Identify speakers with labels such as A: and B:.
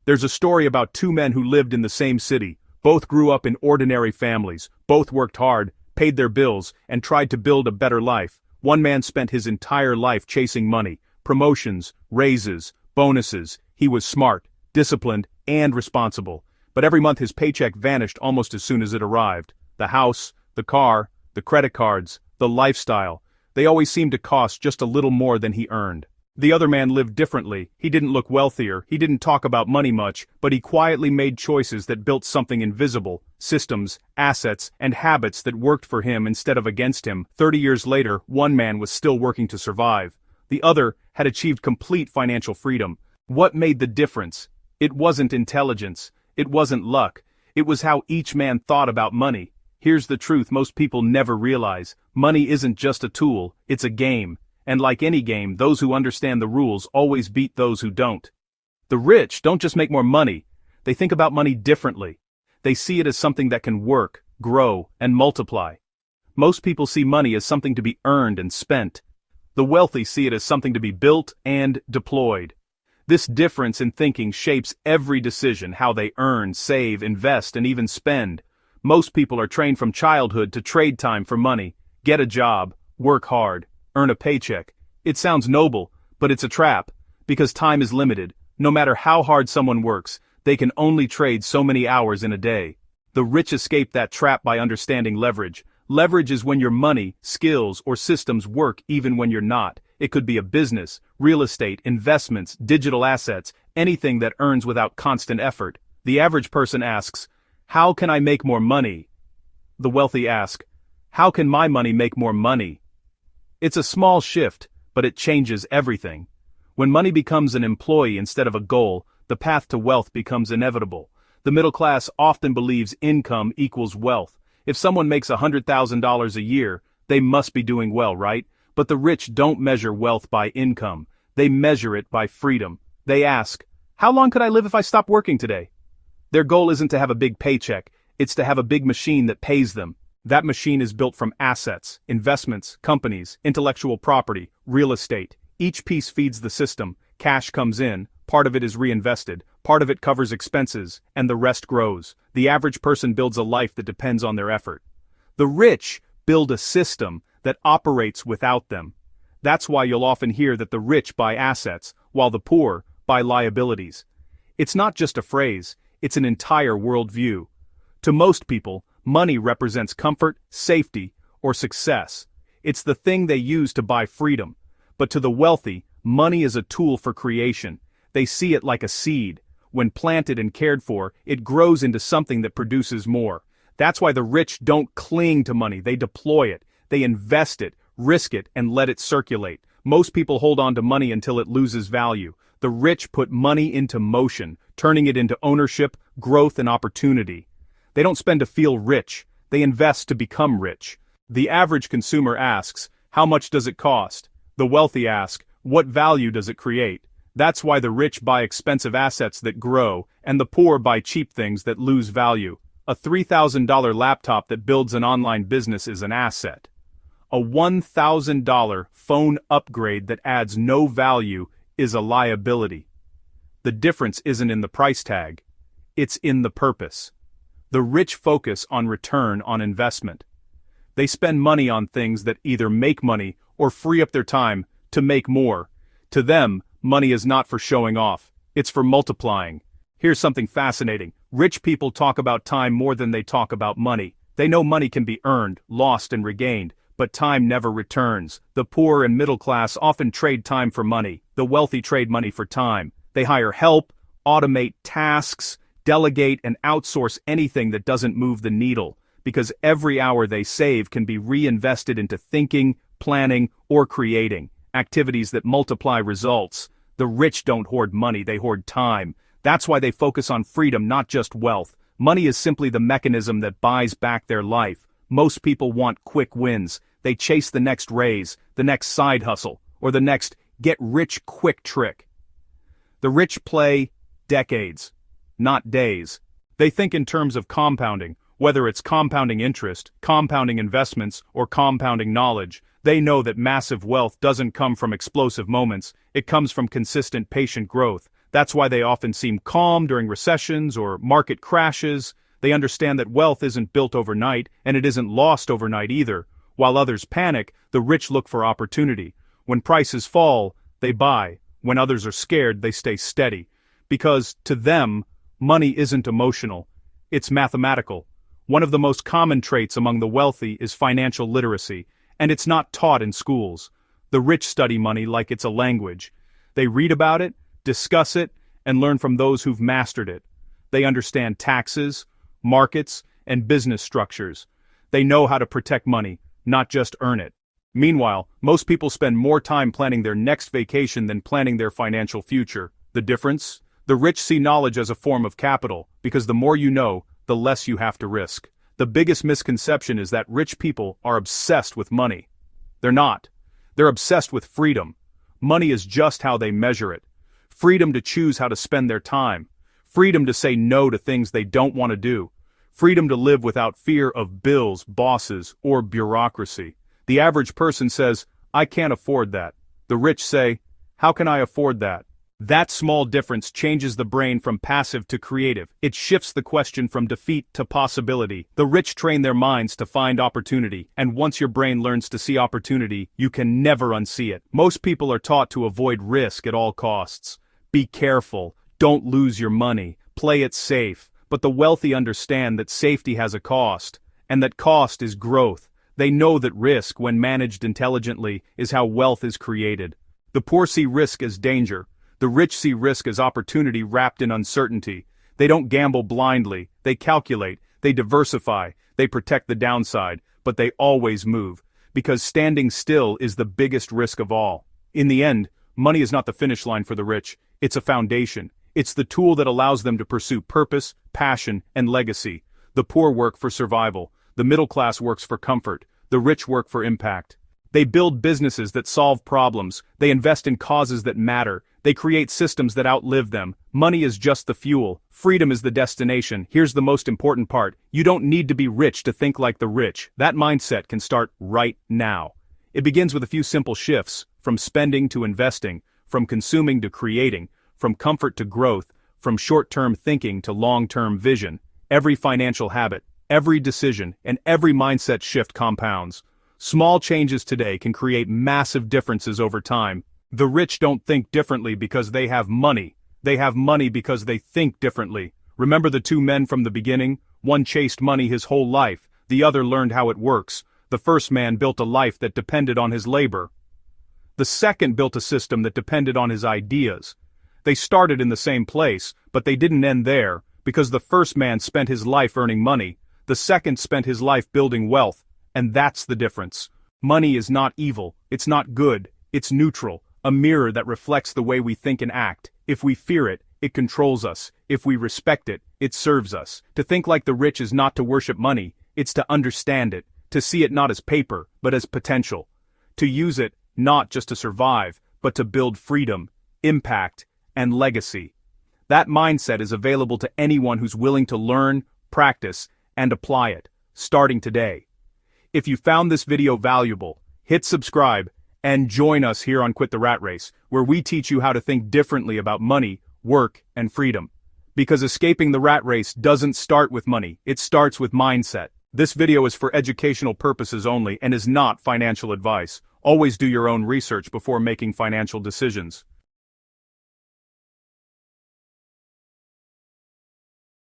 A: There's a story about two men who lived in the same city. Both grew up in ordinary families, both worked hard, paid their bills, and tried to build a better life. One man spent his entire life chasing money, promotions, raises, bonuses. He was smart, disciplined, and responsible. But every month his paycheck vanished almost as soon as it arrived. The house, the car, the credit cards, the lifestyle, they always seemed to cost just a little more than he earned. The other man lived differently. He didn't look wealthier, he didn't talk about money much, but he quietly made choices that built something invisible, systems, assets, and habits that worked for him instead of against him. 30 years later, one man was still working to survive. The other had achieved complete financial freedom. What made the difference? It wasn't intelligence. It wasn't luck. It was how each man thought about money. Here's the truth most people never realize. Money isn't just a tool, it's a game. And like any game, those who understand the rules always beat those who don't. The rich don't just make more money. They think about money differently. They see it as something that can work, grow, and multiply. Most people see money as something to be earned and spent. The wealthy see it as something to be built and deployed. This difference in thinking shapes every decision: how they earn, save, invest, and even spend. Most people are trained from childhood to trade time for money, get a job, work hard, earn a paycheck. It sounds noble, but it's a trap, because time is limited. No matter how hard someone works, they can only trade so many hours in a day. The rich escape that trap by understanding leverage. Leverage is when your money, skills, or systems work even when you're not. It could be a business, real estate, investments, digital assets, anything that earns without constant effort. The average person asks, "How can I make more money?" The wealthy ask, "How can my money make more money?" It's a small shift, but it changes everything. When money becomes an employee instead of a goal, the path to wealth becomes inevitable. The middle class often believes income equals wealth. If someone makes $100,000 a year, they must be doing well, right? But the rich don't measure wealth by income. They measure it by freedom. They ask, "How long could I live if I stopped working today?" Their goal isn't to have a big paycheck, it's to have a big machine that pays them. That machine is built from assets, investments, companies, intellectual property, real estate. Each piece feeds the system. Cash comes in, part of it is reinvested, part of it covers expenses, and the rest grows. The average person builds a life that depends on their effort. The rich build a system that operates without them. That's why you'll often hear that the rich buy assets, while the poor buy liabilities. It's not just a phrase, it's an entire worldview. To most people, money represents comfort, safety, or success. It's the thing they use to buy freedom. But to the wealthy, money is a tool for creation. They see it like a seed. When planted and cared for, it grows into something that produces more. That's why the rich don't cling to money, they deploy it. They invest it, risk it, and let it circulate. Most people hold on to money until it loses value. The rich put money into motion, turning it into ownership, growth, and opportunity. They don't spend to feel rich, they invest to become rich. The average consumer asks, "How much does it cost?" The wealthy ask, "What value does it create?" That's why the rich buy expensive assets that grow, and the poor buy cheap things that lose value. A $3,000 laptop that builds an online business is an asset. A $1,000 phone upgrade that adds no value is a liability. The difference isn't in the price tag, it's in the purpose. The rich focus on return on investment. They spend money on things that either make money or free up their time to make more. To them, money is not for showing off, it's for multiplying. Here's something fascinating. Rich people talk about time more than they talk about money. They know money can be earned, lost, and regained, but time never returns. The poor and middle class often trade time for money. The wealthy trade money for time. They hire help, automate tasks, delegate, and outsource anything that doesn't move the needle, because every hour they save can be reinvested into thinking, planning, or creating activities that multiply results. The rich don't hoard money, they hoard time. That's why they focus on freedom, not just wealth. Money is simply the mechanism that buys back their life. Most people want quick wins. They chase the next raise, the next side hustle, or the next get-rich-quick trick. The rich play decades, not days. They think in terms of compounding, whether it's compounding interest, compounding investments, or compounding knowledge. They know that massive wealth doesn't come from explosive moments, it comes from consistent patient growth. That's why they often seem calm during recessions or market crashes. They understand that wealth isn't built overnight, and it isn't lost overnight either. While others panic, the rich look for opportunity. When prices fall, they buy. When others are scared, they stay steady. Because, to them, money isn't emotional. It's mathematical. One of the most common traits among the wealthy is financial literacy, and it's not taught in schools. The rich study money like it's a language. They read about it, discuss it, and learn from those who've mastered it. They understand taxes, markets, and business structures. They know how to protect money, not just earn it. Meanwhile, most people spend more time planning their next vacation than planning their financial future. The difference? The rich see knowledge as a form of capital, because the more you know, the less you have to risk. The biggest misconception is that rich people are obsessed with money. They're not. They're obsessed with freedom. Money is just how they measure it. Freedom to choose how to spend their time. Freedom to say no to things they don't want to do. Freedom to live without fear of bills, bosses, or bureaucracy. The average person says, "I can't afford that." The rich say, "How can I afford that?" That small difference changes the brain from passive to creative. It shifts the question from defeat to possibility. The rich train their minds to find opportunity, and once your brain learns to see opportunity, you can never unsee it. Most people are taught to avoid risk at all costs. Be careful, don't lose your money, play it safe. But the wealthy understand that safety has a cost, and that cost is growth. They know that risk, when managed intelligently, is how wealth is created. The poor see risk as danger. The rich see risk as opportunity wrapped in uncertainty. They don't gamble blindly, they calculate, they diversify, they protect the downside, but they always move. Because standing still is the biggest risk of all. In the end, money is not the finish line for the rich, it's a foundation. It's the tool that allows them to pursue purpose, passion, and legacy. The poor work for survival. The middle class works for comfort. The rich work for impact. They build businesses that solve problems. They invest in causes that matter. They create systems that outlive them. Money is just the fuel. Freedom is the destination. Here's the most important part. You don't need to be rich to think like the rich. That mindset can start right now. It begins with a few simple shifts, from spending to investing, from consuming to creating, from comfort to growth, from short-term thinking to long-term vision. Every financial habit, every decision, and every mindset shift compounds. Small changes today can create massive differences over time. The rich don't think differently because they have money. They have money because they think differently. Remember the two men from the beginning? One chased money his whole life. The other learned how it works. The first man built a life that depended on his labor. The second built a system that depended on his ideas. They started in the same place, but they didn't end there, because the first man spent his life earning money. The second spent his life building wealth. And that's the difference. Money is not evil, it's not good, it's neutral, a mirror that reflects the way we think and act. If we fear it, it controls us. If we respect it, it serves us. To think like the rich is not to worship money, it's to understand it, to see it not as paper, but as potential. To use it, not just to survive, but to build freedom, impact, and legacy. That mindset is available to anyone who's willing to learn, practice, and apply it, starting today. If you found this video valuable, hit subscribe and join us here on Quit the Rat Race, where we teach you how to think differently about money, work, and freedom. Because escaping the rat race doesn't start with money, it starts with mindset. This video is for educational purposes only and is not financial advice. Always do your own research before making financial decisions.